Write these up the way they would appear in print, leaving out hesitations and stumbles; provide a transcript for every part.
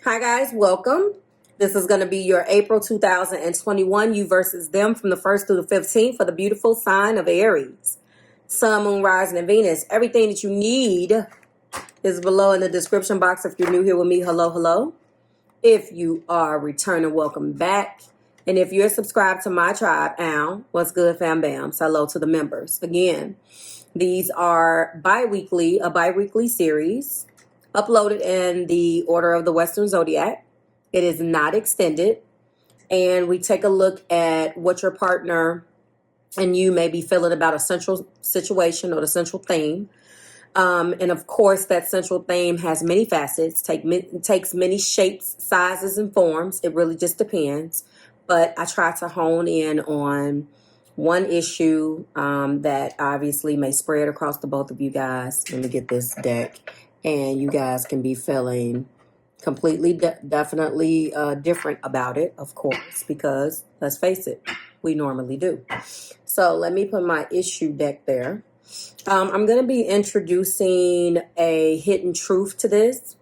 Hi guys, welcome. This is going to be your April 2021 you versus them from the 1st through the 15th for the beautiful sign of Aries. Sun, Moon, Rising, and Venus. Everything that you need is below in the description box. If you're new here with me, hello, hello. If you are returning, welcome back. And if you're subscribed to my tribe, what's good, fam bam? So hello to the members. Again, these are a bi-weekly series uploaded in the order of the Western Zodiac. It is not extended. And we take a look at what your partner and you may be feeling about a central situation or the central theme. And of course, that central theme has many facets, takes many shapes, sizes, and forms. It really just depends. But I try to hone in on one issue that obviously may spread across the both of you guys. Let me get this deck. And you guys can be feeling completely, definitely different about it, of course, because let's face it, we normally do. So let me put my issue deck there. I'm going to be introducing a hidden truth to this.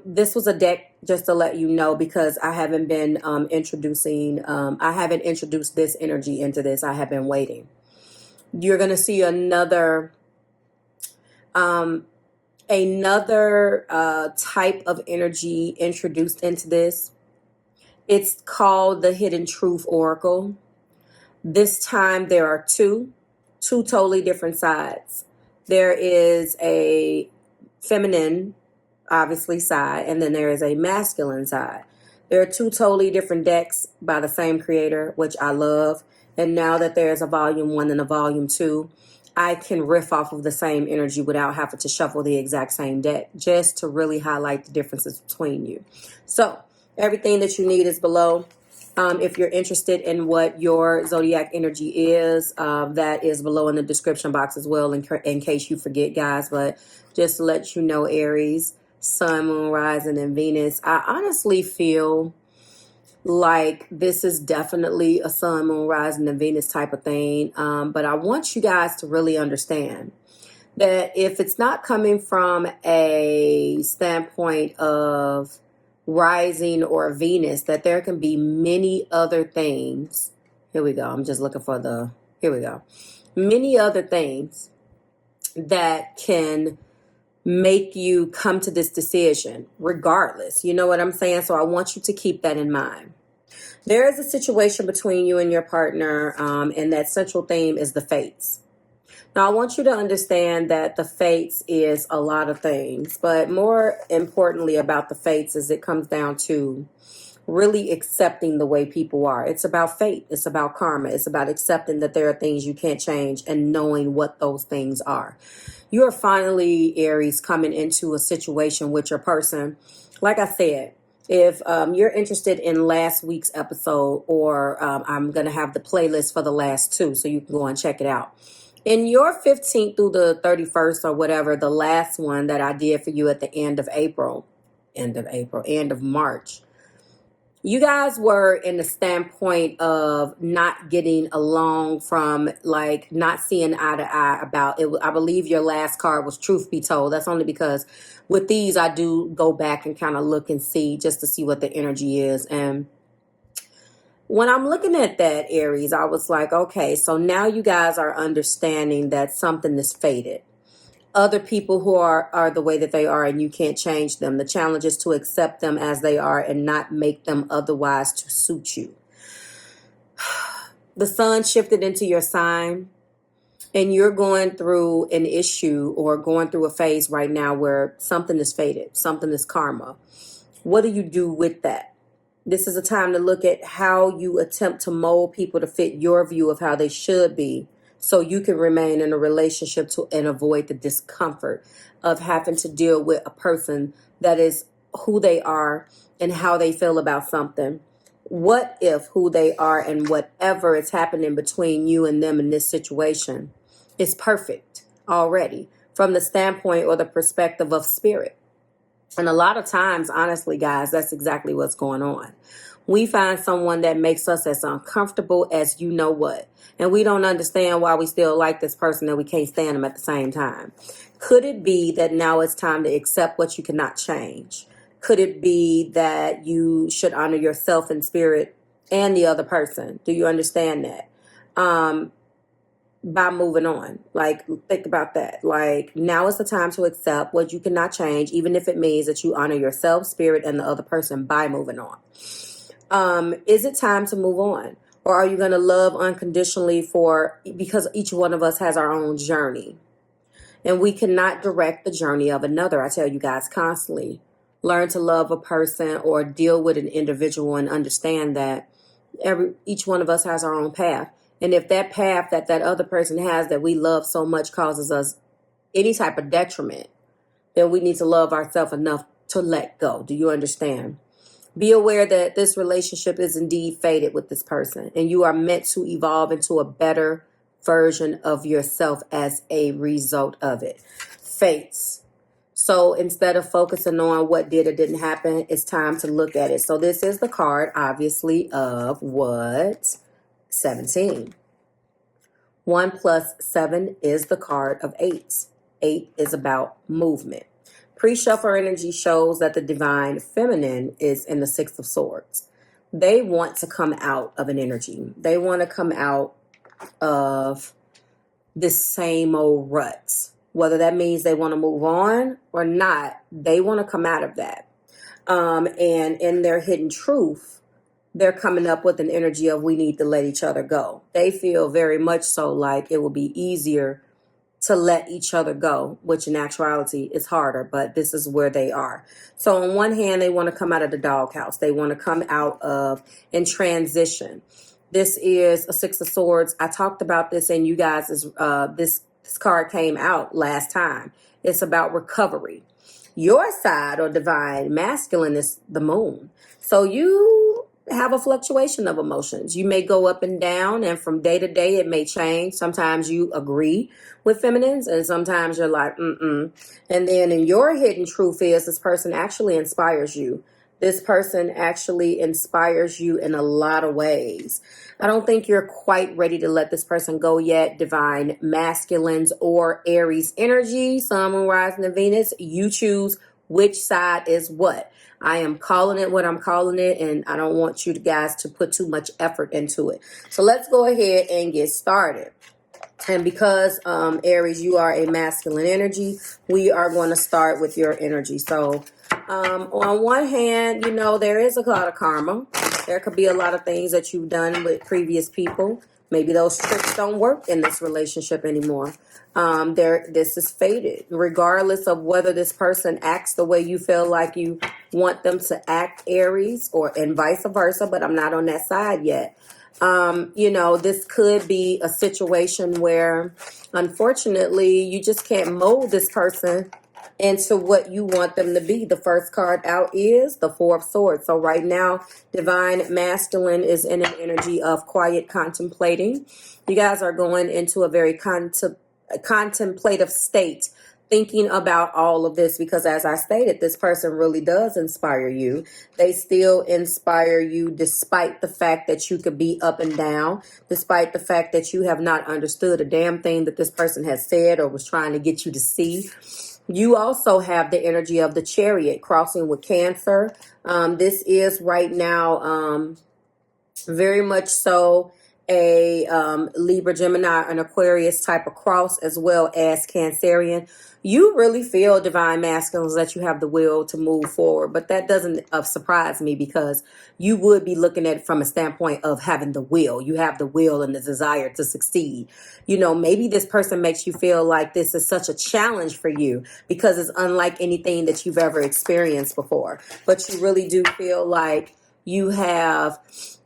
This was a deck, just to let you know, because I haven't been I haven't introduced this energy into this. I have been waiting. You're going to see another type of energy introduced into this. It's called the Hidden Truth Oracle. This time there are two totally different sides. There is a feminine, obviously, side, and then there is a masculine side. There are two totally different decks by the same creator, which I love. And now that there's a volume 1 and a volume 2, I can riff off of the same energy without having to shuffle the exact same deck, just to really highlight the differences between you. So everything that you need is below. If you're interested in what your zodiac energy is, that is below in the description box as well, in case you forget, guys. But just to let you know, Aries, Sun, Moon, Rising, and Venus, I honestly feel like this is definitely a Sun, Moon, Rising, and Venus type of thing. But I want you guys to really understand that if it's not coming from a standpoint of rising or Venus, that there can be many other things. Here we go. I'm just looking for here we go. Many other things that can make you come to this decision regardless. You know what I'm saying? So I want you to keep that in mind. There is a situation between you and your partner, and that central theme is the fates. Now, I want you to understand that the fates is a lot of things, but more importantly about the fates is it comes down to really accepting the way people are. It's about fate. It's about karma. It's about accepting that there are things you can't change and knowing what those things are. You are finally, Aries, coming into a situation with your person. Like I said, if you're interested in last week's episode, or I'm going to have the playlist for the last two, so you can go and check it out. In your 15th through the 31st or whatever, the last one that I did for you at the end of March, you guys were in the standpoint of not getting along, from like not seeing eye to eye about it. I believe your last card was Truth Be Told. That's only because with these, I do go back and kind of look and see just to see what the energy is. And when I'm looking at that, Aries, I was like, okay, so now you guys are understanding that something is fated. Other people who are the way that they are and you can't change them. The challenge is to accept them as they are and not make them otherwise to suit you. The sun shifted into your sign, and you're going through an issue or going through a phase right now where something is fated, something is karma. What do you do with that? This is a time to look at how you attempt to mold people to fit your view of how they should be, so you can remain in a relationship and avoid the discomfort of having to deal with a person that is who they are and how they feel about something. What if who they are and whatever is happening between you and them in this situation is perfect already from the standpoint or the perspective of spirit? And a lot of times, honestly, guys, that's exactly what's going on. We find someone that makes us as uncomfortable as you know what. And we don't understand why we still like this person and we can't stand them at the same time. Could it be that now it's time to accept what you cannot change? Could it be that you should honor yourself in spirit and the other person? Do you understand that? By moving on. Like, think about that. Like, now is the time to accept what you cannot change, even if it means that you honor yourself, spirit, and the other person by moving on. Is it time to move on? Or are you going to love unconditionally because each one of us has our own journey? And we cannot direct the journey of another. I tell you guys constantly, learn to love a person or deal with an individual and understand that each one of us has our own path. And if that path that other person has that we love so much causes us any type of detriment, then we need to love ourselves enough to let go. Do you understand? Be aware that this relationship is indeed fated with this person, and you are meant to evolve into a better version of yourself as a result of it. Fates. So instead of focusing on what did or didn't happen, it's time to look at it. So this is the card, obviously, of what? 17. 1 plus 7 is the card of 8. 8 is about movement. Pre-shuffle energy shows that the divine feminine is in the 6 of swords. They want to come out of an energy. They want to come out of this same old rut. Whether that means they want to move on or not, they want to come out of that. And in their hidden truth, they're coming up with an energy of we need to let each other go. They feel very much so like it will be easier to let each other go, which in actuality is harder, but this is where they are. So on one hand, they want to come out of the doghouse. They want to come out of and transition. This is a 6 of swords. I talked about this and you guys, this card came out last time. It's about recovery. Your side or divine masculine is the moon. So you have a fluctuation of emotions. You may go up and down, and from day to day, it may change. Sometimes you agree with feminines, and sometimes you're like, And then in your hidden truth is this person actually inspires you. This person actually inspires you in a lot of ways. I don't think you're quite ready to let this person go yet. Divine masculines or Aries energy, Sun, Moon, Rising, and Venus. You choose which side is what. I am calling it what I'm calling it, and I don't want you guys to put too much effort into it. So let's go ahead and get started. And because, Aries, you are a masculine energy, we are going to start with your energy. So on one hand, you know, there is a lot of karma. There could be a lot of things that you've done with previous people. Maybe those tricks don't work in this relationship anymore. This is fated, regardless of whether this person acts the way you feel like you want them to act, Aries, and vice versa, but I'm not on that side yet. You know, this could be a situation where, unfortunately, you just can't mold this person into what you want them to be. The first card out is the 4 of Swords. So right now, divine masculine is in an energy of quiet contemplating. You guys are going into a very contemplative state, thinking about all of this, because as I stated, this person really does inspire you. They still inspire you despite the fact that you could be up and down, despite the fact that you have not understood a damn thing that this person has said or was trying to get you to see. You also have the energy of the Chariot crossing with Cancer. This is right now very much so a Libra, Gemini, and Aquarius type of cross, as well as Cancerian. You really feel, divine masculines, that you have the will to move forward, but that doesn't surprise me, because you would be looking at it from a standpoint of having the will. You have the will and the desire to succeed. You know, maybe this person makes you feel like this is such a challenge for you because it's unlike anything that you've ever experienced before, but you really do feel like you have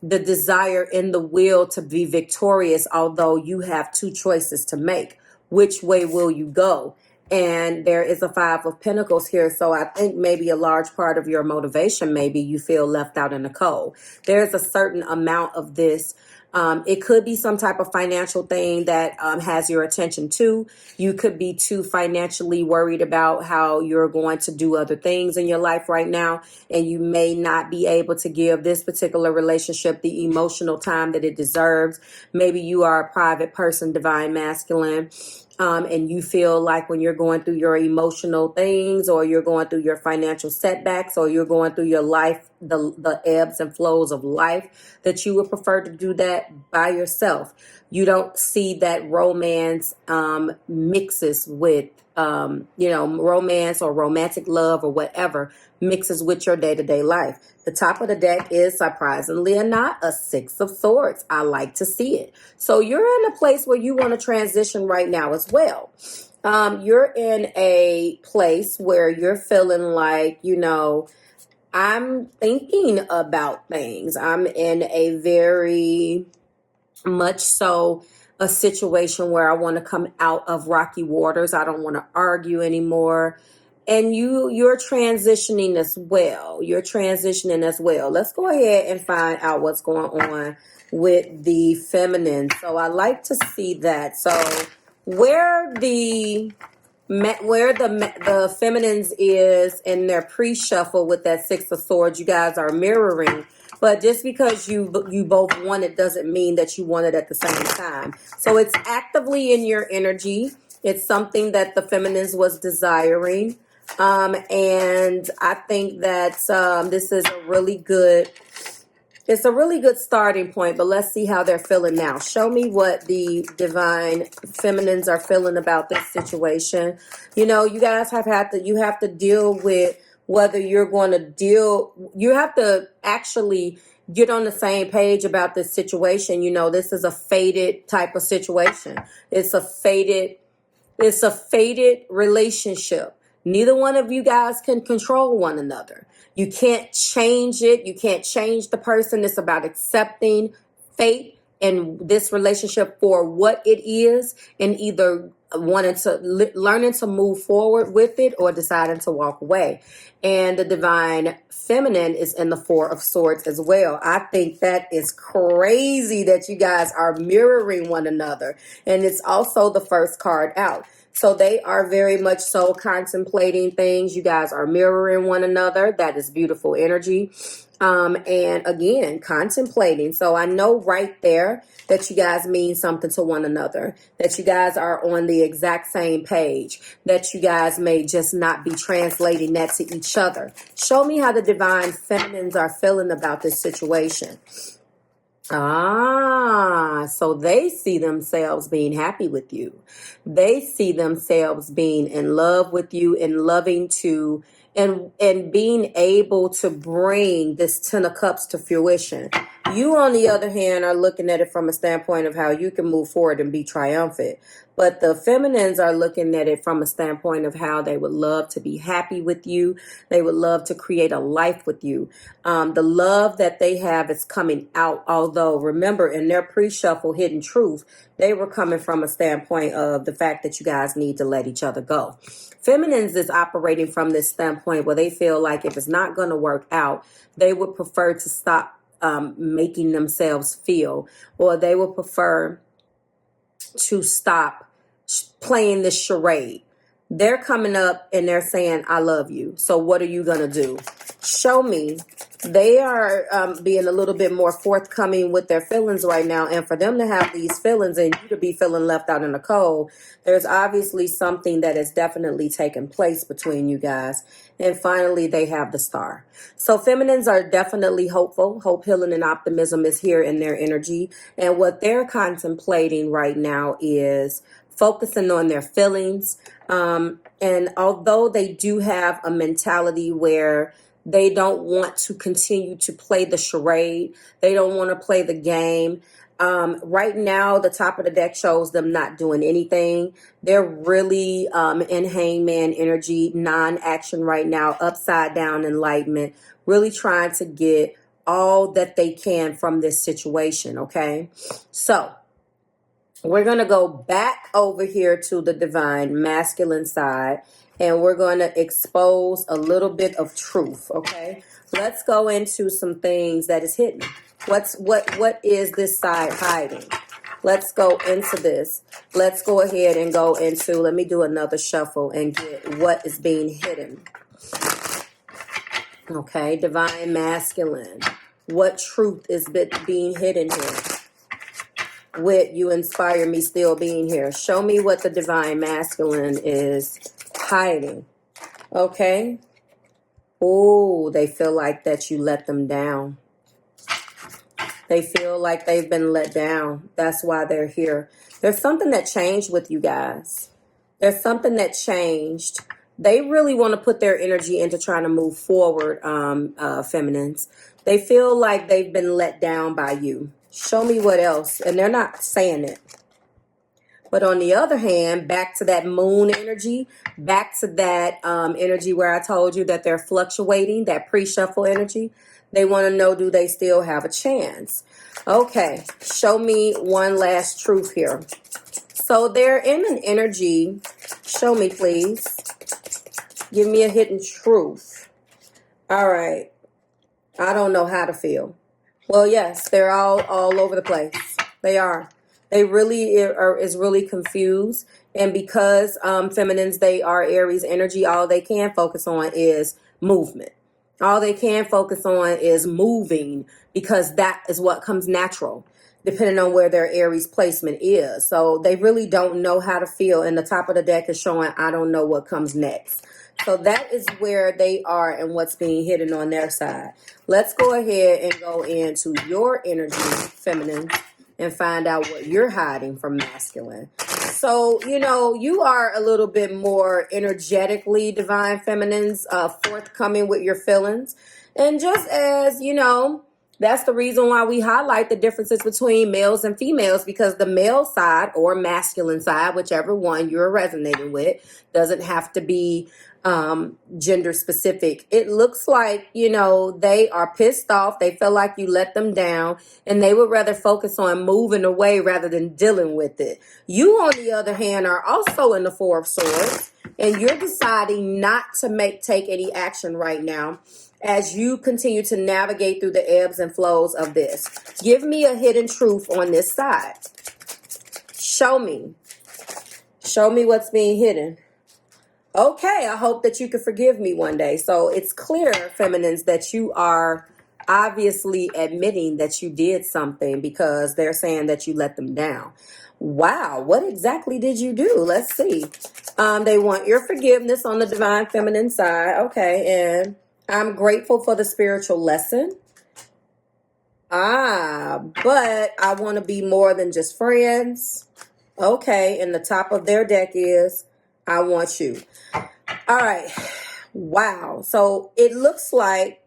the desire and the will to be victorious, although you have two choices to make. Which way will you go? And there is a 5 of Pentacles here. So I think maybe a large part of your motivation, maybe you feel left out in the cold. There's a certain amount of this. It could be some type of financial thing that has your attention too. You could be too financially worried about how you're going to do other things in your life right now, and you may not be able to give this particular relationship the emotional time that it deserves. Maybe you are a private person, divine masculine, and you feel like when you're going through your emotional things, or you're going through your financial setbacks, or you're going through your life, the ebbs and flows of life, that you would prefer to do that by yourself. You don't see that romance mixes with, romance or romantic love or whatever mixes with your day-to-day life. The top of the deck is, surprisingly or not, a Six of Swords. I like to see it. So you're in a place where you want to transition right now as well. You're in a place where you're feeling like, I'm thinking about things. I'm in a very much so a situation where I want to come out of rocky waters. I don't want to argue anymore. And you're transitioning as well. You're transitioning as well. Let's go ahead and find out what's going on with the feminine. So I like to see that. So where the feminines is in their pre-shuffle with that Six of Swords, you guys are mirroring. But just because you both want it doesn't mean that you want it at the same time. So it's actively in your energy. It's something that the feminines was desiring. And I think that this is a really good starting point, but let's see how they're feeling now. Show me what the divine feminines are feeling about this situation. You guys have to deal with whether you're going to you have to actually get on the same page about this situation. This is a fated type of situation. It's a fated relationship. Neither one of you guys can control one another. You can't change it. You can't change the person. It's about accepting fate and this relationship for what it is, and either learning to move forward with it or deciding to walk away. And the divine feminine is in the Four of Swords as well. I think that is crazy that you guys are mirroring one another. And it's also the first card out. So they are very much so contemplating things. You guys are mirroring one another. That is beautiful energy. And again, contemplating. So I know right there that you guys mean something to one another, that you guys are on the exact same page, that you guys may just not be translating that to each other. Show me how the divine feminines are feeling about this situation. So they see themselves being happy with you. They see themselves being in love with you and loving to and being able to bring this Ten of Cups to fruition. You, on the other hand, are looking at it from a standpoint of how you can move forward and be triumphant. But the feminines are looking at it from a standpoint of how they would love to be happy with you. They would love to create a life with you. The love that they have is coming out. Although, remember, in their pre-shuffle hidden truth, they were coming from a standpoint of the fact that you guys need to let each other go. Feminines is operating from this standpoint where they feel like if it's not going to work out, they would prefer to stop making themselves feel, or they would prefer to stop playing this charade. They're coming up and they're saying, I love you. So what are you going to do? Show me. They are being a little bit more forthcoming with their feelings right now. And for them to have these feelings and you to be feeling left out in the cold, there's obviously something that has definitely taken place between you guys. And finally, they have the Star. So feminines are definitely hopeful. Hope, healing, and optimism is here in their energy. And what they're contemplating right now is focusing on their feelings. And although they do have a mentality where they don't want to continue to play the charade, they don't want to play the game. Right now, the top of the deck shows them not doing anything. They're really in hangman energy, non-action right now, upside down enlightenment, really trying to get all that they can from this situation, okay? So we're going to go back over here to the divine masculine side, and we're going to expose a little bit of truth, okay? Let's go into some things that is hidden. What is this side hiding? Let's go into this. Let's go ahead and go into, let me do another shuffle and get what is being hidden. Okay, divine masculine. What truth is being hidden here? with you inspire me still being here. Show me what the divine masculine is hiding. Okay. Oh, they feel like that you let them down. They feel like they've been let down. That's why they're here. There's something that changed with you guys. There's something that changed. They really want to put their energy into trying to move forward, feminines. They feel like they've been let down by you. Show me what else. And they're not saying it. But on the other hand, back to that moon energy, back to that energy where I told you that they're fluctuating, that pre-shuffle energy. They want to know, do they still have a chance? Okay, show me one last truth here. So they're in an energy. Show me, please. Give me a hidden truth. All right. I don't know how to feel. Well, yes, they're all over the place. They are. They really is really confused. And because feminines, they are Aries energy, all they can focus on is movement. All they can focus on is moving because that is what comes natural, depending on where their Aries placement is. So they really don't know how to feel. And the top of the deck is showing, I don't know what comes next. So that is where they are and what's being hidden on their side. Let's go ahead and go into your energy, feminine, and find out what you're hiding from masculine. So, you know, you are a little bit more energetically divine feminines, forthcoming with your feelings. And just as, you know, that's the reason why we highlight the differences between males and females, because the male side or masculine side, whichever one you're resonating with, doesn't have to be gender specific. It looks like, you know, they are pissed off. They feel like you let them down and they would rather focus on moving away rather than dealing with it. You, on the other hand, are also in the Four of Swords and you're deciding not to take any action right now as you continue to navigate through the ebbs and flows of this. Give me a hidden truth on this side. Show me. Show me what's being hidden. Okay, I hope that you can forgive me one day. So it's clear, feminines, that you are obviously admitting that you did something because they're saying that you let them down. Wow, what exactly did you do? Let's see. They want your forgiveness on the divine feminine side. Okay, and I'm grateful for the spiritual lesson. But I want to be more than just friends. Okay, and the top of their deck is, I want you. All right. Wow. So it looks like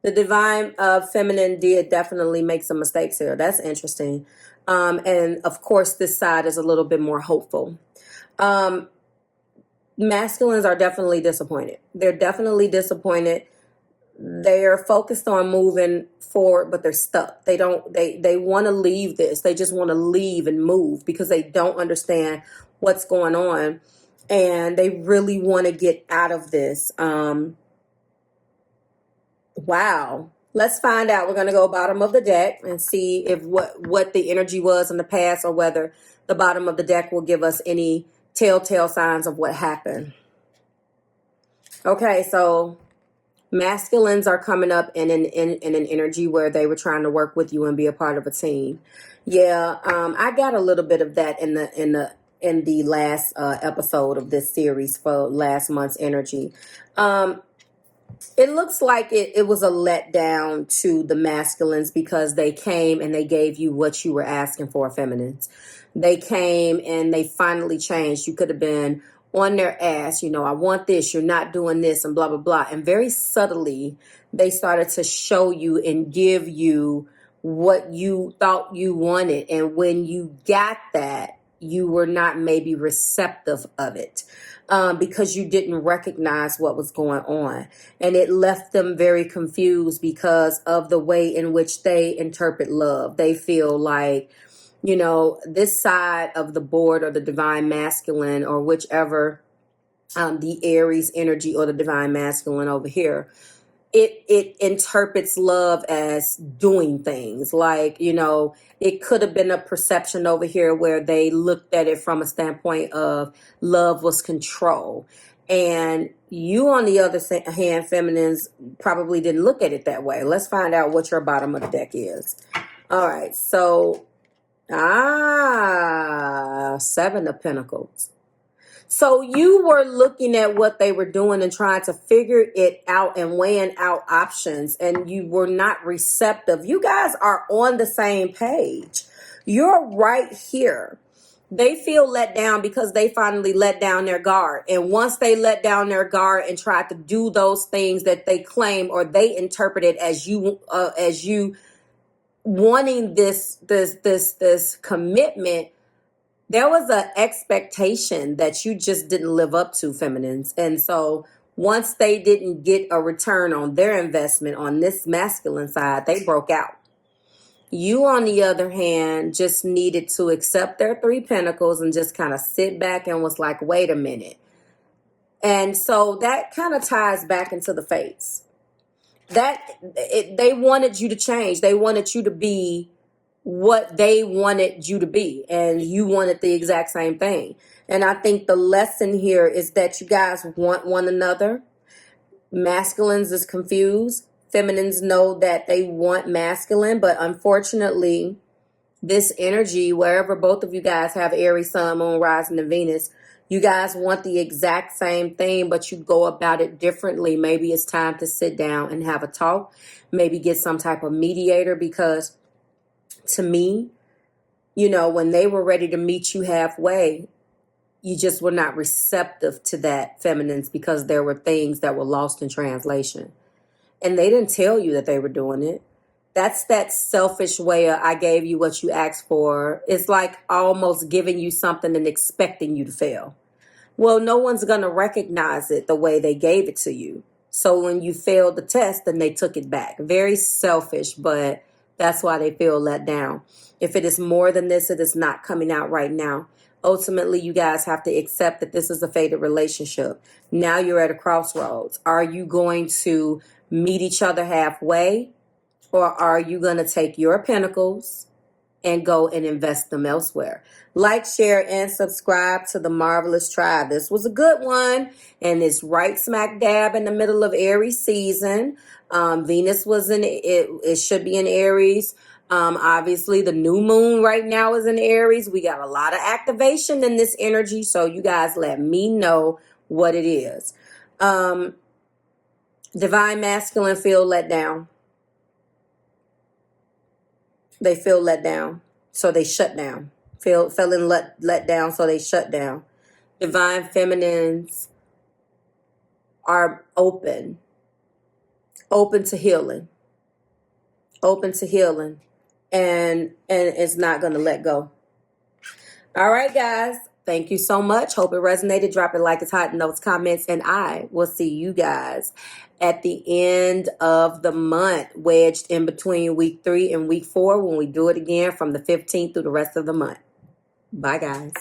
the divine feminine did definitely make some mistakes here. That's interesting. And of course, this side is a little bit more hopeful. Masculines are definitely disappointed. They're definitely disappointed. They're focused on moving forward, but they're stuck. They want to leave this. They just want to leave and move because they don't understand what's going on. And they really want to get out of this. Wow. Let's find out. We're going to go bottom of the deck and see if what the energy was in the past or whether the bottom of the deck will give us any telltale signs of what happened. Okay, so masculines are coming up in an energy where they were trying to work with you and be a part of a team. Yeah, I got a little bit of that in the last episode of this series for last month's energy. It looks like it was a letdown to the masculines because they came and they gave you what you were asking for, feminines. They came and they finally changed. You could have been on their ass, you know, I want this, you're not doing this, and blah, blah, blah. And very subtly, they started to show you and give you what you thought you wanted. And when you got that, you were not maybe receptive of it because you didn't recognize what was going on. And it left them very confused because of the way in which they interpret love. They feel like, you know, this side of the board or the divine masculine or whichever, the Aries energy or the divine masculine over here, it interprets love as doing things. Like, you know, it could have been a perception over here where they looked at it from a standpoint of love was control. And you, on the other hand, feminines, probably didn't look at it that way. Let's find out what your bottom of the deck is. All right, so, Seven of Pentacles. So you were looking at what they were doing and trying to figure it out and weighing out options, and you were not receptive. You guys are on the same page. You're right here. They feel let down because they finally let down their guard. And once they let down their guard and tried to do those things that they claim or they interpreted as you wanting this commitment, there was an expectation that you just didn't live up to, feminines. And so once they didn't get a return on their investment on this masculine side, they broke out. You, on the other hand, just needed to accept their Three Pentacles and just kind of sit back and was like, wait a minute. And so that kind of ties back into the Fates. They wanted you to change. They wanted you to be what they wanted you to be, and you wanted the exact same thing. And I think the lesson here is that you guys want one another. Masculines is confused. Feminines know that they want masculine, but unfortunately, this energy, wherever both of you guys have Aries, Sun, Moon, Rising, and Venus, you guys want the exact same thing, but you go about it differently. Maybe it's time to sit down and have a talk. Maybe get some type of mediator, because to me, you know, when they were ready to meet you halfway, you just were not receptive to that, feminines, because there were things that were lost in translation. And they didn't tell you that they were doing it. That's that selfish way of, I gave you what you asked for. It's like almost giving you something and expecting you to fail. Well, no one's going to recognize it the way they gave it to you. So when you failed the test, then they took it back. Very selfish, but that's why they feel let down. If it is more than this, it is not coming out right now. Ultimately, you guys have to accept that this is a fated relationship. Now you're at a crossroads. Are you going to meet each other halfway, or are you going to take your pentacles and go and invest them elsewhere? Like, share, and subscribe to the Marvelous Tribe. This was a good one, and it's right smack dab in the middle of Aries season. Venus was in it. It should be in Aries. Obviously, the new moon right now is in Aries. We got a lot of activation in this energy, so you guys let me know what it is. Divine masculine feel let down. They feel let down, so they shut down. Feeling let down, so they shut down. Divine feminines are open to healing, and it's not going to let go. All right, guys. Thank you so much. Hope it resonated. Drop it like it's hot in those comments, and I will see you guys at the end of the month, wedged in between week 3 and week 4, when we do it again from the 15th through the rest of the month. Bye, guys.